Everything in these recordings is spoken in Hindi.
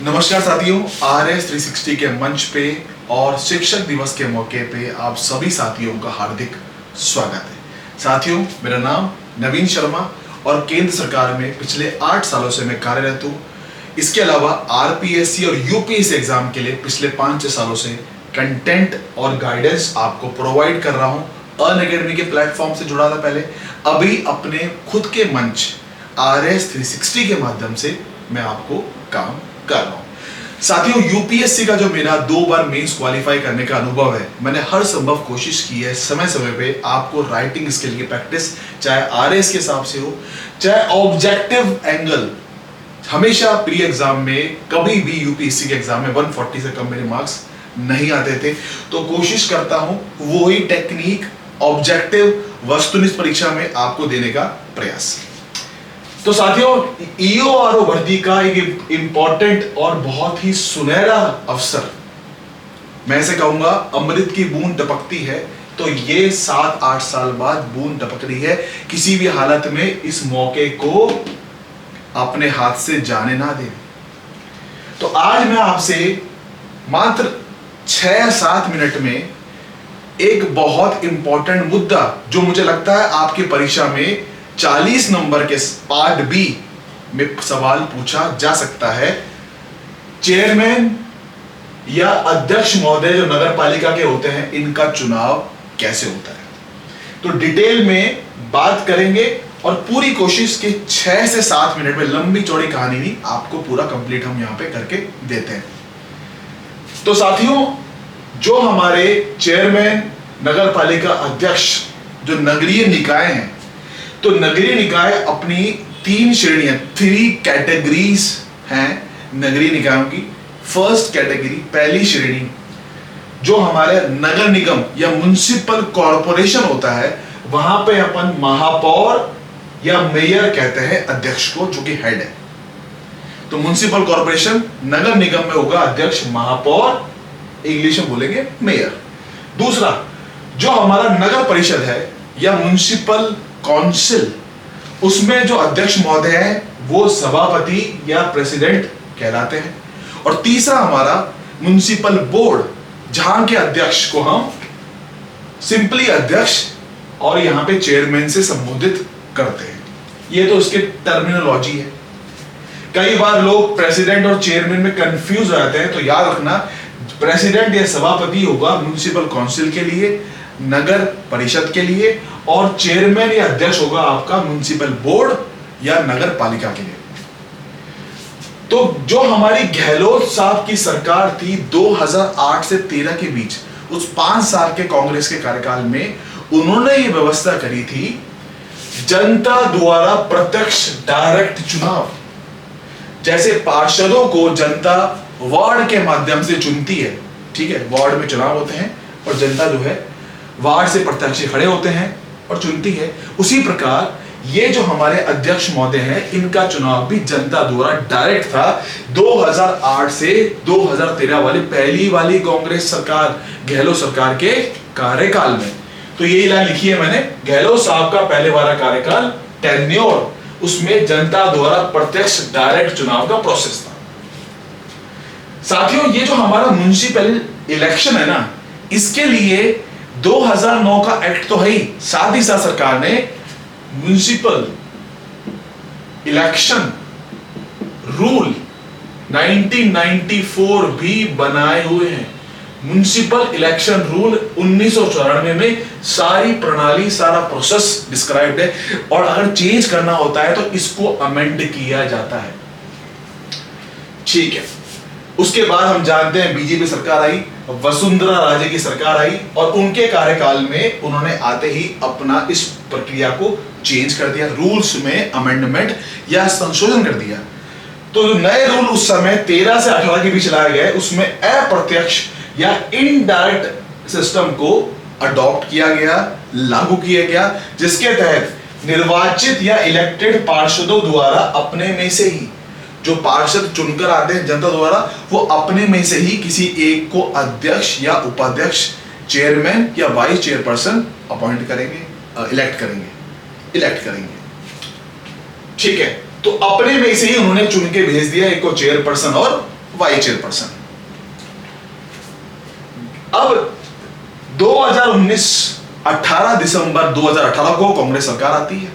नमस्कार साथियों, RS 360 के मंच पे और शिक्षक दिवस के मौके पे आप सभी साथियों का हार्दिक स्वागत है। साथियों, मेरा नाम नवीन शर्मा और केंद्र सरकार में पिछले 8 सालों से मैं कार्यरत हूँ। इसके अलावा RPSC और UPSC एग्जाम के लिए पिछले 5-6 सालों से कंटेंट और गाइडेंस आपको प्रोवाइड कर रहा हूँ। अनअकैडमी के प्लेटफॉर्म से जुड़ा था पहले, अभी अपने खुद के मंच RS 360 के माध्यम से मैं आपको काम कर रहा हूं। साथियों, यूपीएससी का जो मेरा 2 बार मेंस क्वालिफाई करने का अनुभव है, मैंने हर संभव कोशिश की है समय समय पे आपको राइटिंग स्किल की प्रैक्टिस, चाहे आरएस के हिसाब से हो, चाहे ऑब्जेक्टिव एंगल। हमेशा प्री एग्जाम में कभी भी यूपीएससी के एग्जाम में 140 से कम मेरे मार्क्स नहीं आते थे, तो कोशिश करता हूं वही टेक्निक ऑब्जेक्टिव वस्तुनिष्ठ परीक्षा में आपको देने का प्रयास। तो साथियों, EORO भर्ती का एक इंपॉर्टेंट और बहुत ही सुनहरा अवसर, मैं ऐसे कहूंगा अमृत की बूंद टपकती है, तो ये 7-8 साल बाद बूंद टपक रही है। किसी भी हालत में इस मौके को अपने हाथ से जाने ना दें। तो आज मैं आपसे मात्र 6-7 मिनट में एक बहुत इंपॉर्टेंट मुद्दा, जो मुझे लगता है आपकी परीक्षा में 40 नंबर के पार्ट बी में सवाल पूछा जा सकता है, चेयरमैन या अध्यक्ष महोदय जो नगर पालिका के होते हैं, इनका चुनाव कैसे होता है। तो डिटेल में बात करेंगे और पूरी कोशिश के 6 से 7 मिनट में, लंबी चौड़ी कहानी नहीं, आपको पूरा कंप्लीट हम यहां पे करके देते हैं। तो साथियों, जो हमारे चेयरमैन, नगर पालिका अध्यक्ष, जो नगरीय निकाय हैं, तो नगरीय निकाय अपनी 3 श्रेणियां, 3 कैटेगरीज हैं नगरीय निकायों की। फर्स्ट कैटेगरी, पहली श्रेणी, जो हमारे नगर निगम या म्युनिसिपल कॉर्पोरेशन होता है, वहां पे अपन महापौर या मेयर कहते हैं अध्यक्ष को, जो कि हेड है। तो म्युनिसिपल कॉर्पोरेशन, नगर निगम में होगा अध्यक्ष महापौर, इंग्लिश में बोलेंगे मेयर। दूसरा, जो हमारा नगर परिषद है या म्युनिसिपल काउंसिल, उसमें जो अध्यक्ष महोदय है वो सभापति या प्रेसिडेंट कहलाते हैं। और तीसरा हमारा म्युनिसिपल बोर्ड, जहां के अध्यक्ष को हम सिंपली अध्यक्ष और यहां पे चेयरमैन से संबोधित करते हैं। ये तो उसके टर्मिनोलॉजी है। कई बार लोग प्रेसिडेंट और चेयरमैन में कंफ्यूज हो जाते हैं, तो याद रखना प्रेसिडेंट या सभापति होगा म्युनिसिपल काउंसिल के लिए, नगर परिषद के लिए, और चेयरमैन या अध्यक्ष होगा आपका म्युनिसिपल बोर्ड या नगर पालिका के लिए। तो जो हमारी गहलोत साहब की सरकार थी 2008 से 13 के बीच, उस 5 साल के कांग्रेस के कार्यकाल में उन्होंने ये व्यवस्था करी थी, जनता द्वारा प्रत्यक्ष डायरेक्ट चुनाव। जैसे पार्षदों को जनता वार्ड के माध्यम से चुनती है, ठीक है, वार्ड में चुनाव होते हैं और जनता जो है वार्ड से प्रत्याशी खड़े होते हैं और चुनती है, उसी प्रकार ये जो हमारे अध्यक्ष महोदय हैं, इनका चुनाव भी जनता द्वारा डायरेक्ट था 2008 से 2013 वाली पहली वाली कांग्रेस सरकार, गहलोत सरकार के कार्यकाल में। तो यही लाइन लिखी है मैंने, गहलोत साहब का पहले वाला कार्यकाल, टेन्योर, उसमें जनता द्वारा प्रत्यक्ष डायरेक्ट चुनाव का प्रोसेस था। साथियों, ये जो हमारा म्युनिसिपल इलेक्शन है ना, इसके लिए 2009 का एक्ट तो है ही, साथ ही साथ सरकार ने म्युनिसिपल इलेक्शन रूल 1994 भी बनाए हुए हैं। म्युनिसिपल इलेक्शन रूल 1994 में सारी प्रणाली, सारा प्रोसेस डिस्क्राइब्ड है, और अगर चेंज करना होता है तो इसको अमेंड किया जाता है, ठीक है। उसके बाद हम जानते हैं बीजेपी सरकार आई, वसुंधरा राजे की सरकार आई, और उनके कार्यकाल में उन्होंने आते ही अपना इस प्रक्रिया को चेंज कर दिया, रूल्स में अमेंडमेंट या संशोधन कर दिया। तो जो नए रूल उस समय 13 से 18 के बीच लाए गए, उसमें अप्रत्यक्ष या इनडायरेक्ट सिस्टम को अडॉप्ट किया गया, लागू किया गया, जिसके तहत निर्वाचित या इलेक्टेड पार्षदों द्वारा अपने में से ही, जो पार्षद चुनकर आते हैं जनता द्वारा, वो अपने में से ही किसी एक को अध्यक्ष या उपाध्यक्ष, चेयरमैन या वाइस चेयरपर्सन अपॉइंट करेंगे, इलेक्ट करेंगे, ठीक है। तो अपने में से ही उन्होंने चुन के भेज दिया, एक को चेयरपर्सन और वाइस चेयरपर्सन। अब 2019 18 दिसंबर 2018 को कांग्रेस सरकार आती है।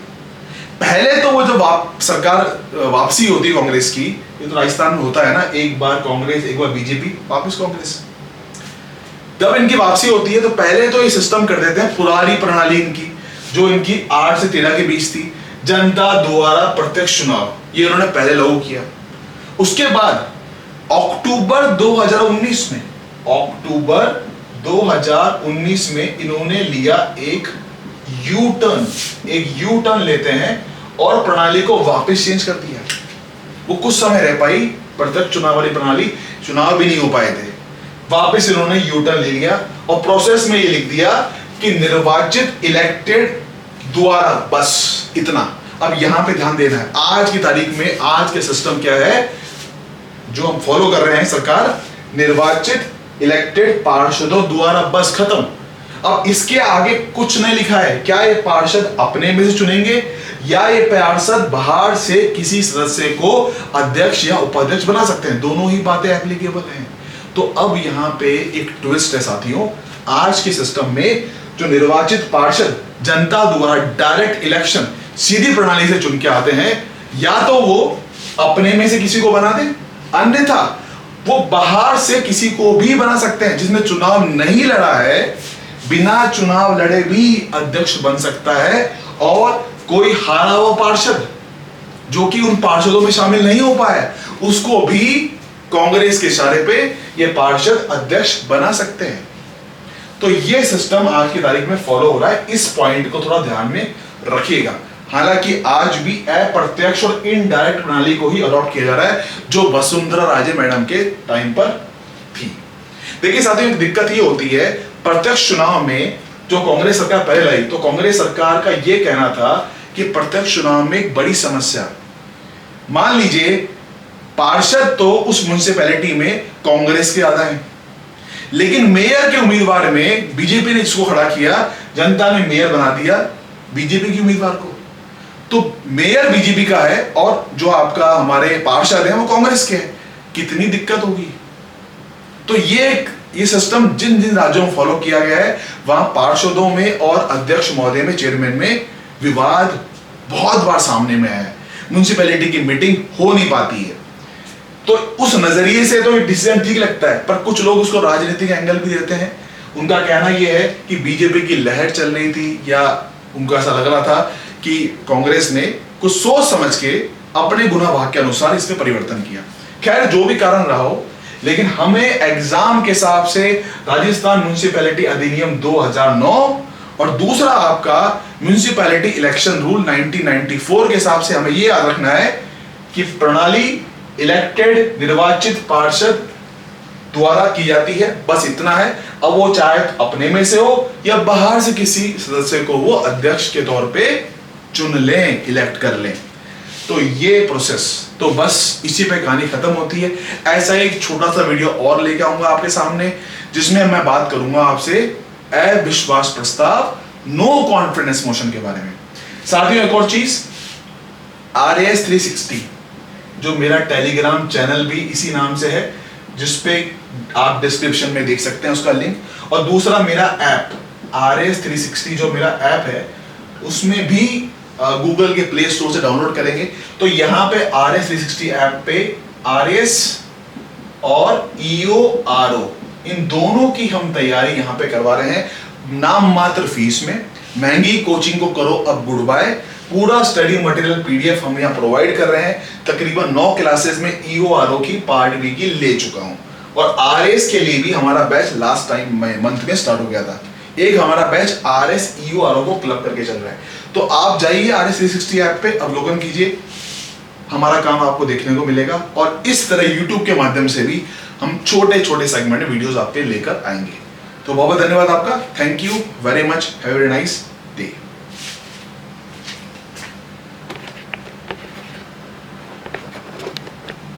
पहले तो वो जो सरकार वापसी होती है कांग्रेस की, ये तो राजस्थान में होता है ना, एक बार कांग्रेस एक बार बीजेपी वापस कांग्रेस। जब इनकी वापसी होती है तो पहले तो ये सिस्टम कर देते हैं, पुरानी प्रणाली इनकी जो इनकी 8 से 13 के बीच थी, जनता द्वारा प्रत्यक्ष चुनाव, ये उन्होंने पहले लागू किया। उसके बाद अक्टूबर 2019 में इन्होंने लिया एक यू टर्न लेते हैं और प्रणाली को वापस चेंज कर दिया। वो कुछ समय रह पाई प्रत्यक्ष चुनाव वाली प्रणाली, चुनाव भी नहीं हो पाए थे, वापस इन्होंने यू टर्न ले लिया और प्रोसेस में ये लिख दिया कि निर्वाचित इलेक्टेड द्वारा, बस इतना। अब यहां पे ध्यान देना है, आज की तारीख में आज के सिस्टम क्या है जो हम फॉलो कर रहे हैं, सरकार निर्वाचित इलेक्टेड पार्षदों द्वारा, बस खत्म। अब इसके आगे कुछ नहीं लिखा है, क्या ये पार्षद अपने में से चुनेंगे या ये पार्षद बाहर से किसी सदस्य को अध्यक्ष या उपाध्यक्ष बना सकते हैं, दोनों ही बातें एप्लीकेबल हैं। तो अब यहाँ पे एक ट्विस्ट है साथियों, आज के सिस्टम में जो निर्वाचित पार्षद जनता द्वारा डायरेक्ट इलेक्शन सीधी प्रणाली से चुन के आते हैं, या तो वो अपने में से किसी को बना दे, अन्यथा वो बाहर से किसी को भी बना सकते हैं जिसने चुनाव नहीं लड़ा है, बिना चुनाव लड़े भी अध्यक्ष बन सकता है। और कोई हारा हुआ पार्षद जो कि उन पार्षदों में शामिल नहीं हो पाया, उसको भी कांग्रेस के इशारे पे ये पार्षद अध्यक्ष बना सकते हैं। तो ये सिस्टम आज की तारीख में फॉलो हो रहा है, इस पॉइंट को थोड़ा ध्यान में रखिएगा। हालांकि आज भी अप्रत्यक्ष और इनडायरेक्ट प्रणाली को ही अडॉप्ट किया जा रहा है जो वसुंधरा राजे मैडम के टाइम पर थी। देखिए साथियों, एक दिक्कत ये होती है प्रत्यक्ष चुनाव में, जो कांग्रेस सरकार पहले लाई, तो कांग्रेस सरकार का यह कहना था कि प्रत्यक्ष चुनाव में एक बड़ी समस्या, मान लीजिए पार्षद तो उस म्युनिसिपैलिटी में कांग्रेस के ज्यादा है, लेकिन मेयर के उम्मीदवार में बीजेपी ने इसको खड़ा किया, जनता ने मेयर बना दिया बीजेपी के उम्मीदवार को, तो मेयर बीजेपी का है और जो आपका हमारे पार्षद हैं वो कांग्रेस के हैं, कितनी दिक्कत होगी। तो ये सिस्टम जिन जिन राज्यों में फॉलो किया गया है, वहां पार्षदों में और अध्यक्ष महोदय में, चेयरमैन में विवाद बहुत बार सामने में आया है, म्युनिसिपैलिटी की मीटिंग हो नहीं पाती है। तो उस नजरिए से तो ये डिसीजन ठीक लगता है, पर कुछ लोग उसको राजनीतिक एंगल भी देते हैं। उनका कहना यह है कि बीजेपी की लहर चल रही थी, या उनको ऐसा लग रहा था कि कांग्रेस ने कुछ सोच समझ के अपने गुना भाग के अनुसार इसमें परिवर्तन किया। खैर जो भी कारण रहा हो, लेकिन हमें एग्जाम के हिसाब से राजस्थान म्युनिसिपैलिटी अधिनियम 2009 और दूसरा आपका म्युनिसिपैलिटी इलेक्शन रूल 1994 के हिसाब से हमें यह याद रखना है कि प्रणाली इलेक्टेड निर्वाचित पार्षद द्वारा की जाती है, बस इतना है। अब वो चाहे अपने में से हो या बाहर से किसी सदस्य को वो अध्यक्ष के तौर पे चुन लें, इलेक्ट कर लें। तो ये प्रोसेस, तो बस इसी पे कहानी खत्म होती है। ऐसा एक छोटा सा वीडियो और लेके आऊंगा आपके सामने, जिसमें मैं बात करूंगा आपसे अविश्वास प्रस्ताव, नो कॉन्फिडेंस मोशन के बारे में। साथियों एक और चीज, RAS 360 जो मेरा टेलीग्राम चैनल भी इसी नाम से है, जिसपे आप डिस्क्रिप्शन में देख सकते हैं उसका लिंक, और दूसरा मेरा ऐप RAS 360 जो मेरा ऐप है, उसमें भी गूगल के प्ले स्टोर से डाउनलोड करेंगे तो यहाँ पे RAS 360 ऐप पे RAS और EORO इन दोनों की हम तैयारी यहाँ पे करवा रहे हैं, नाम मात्र फीस में। महंगी कोचिंग को करो अब गुड बाय, पूरा स्टडी मटेरियल PDF हम यहाँ प्रोवाइड कर रहे हैं। तकरीबन 9 क्लासेस में EORO की पार्ट B की ले चुका हूँ, और RAS के लिए भी हमारा बैच लास्ट टाइम मंथ में स्टार्ट हो गया था। एक हमारा बैच RAS EORO को क्लब करके चल रहा है, तो आप जाइए RAS 360 ऐप पे, अवलोकन कीजिए, हमारा काम आपको देखने को मिलेगा। और इस तरह YouTube के माध्यम से भी हम छोटे छोटे सेगमेंट में वीडियोस आप पे लेकर आएंगे। तो बहुत बहुत धन्यवाद आपका, thank you very much, have a very nice day.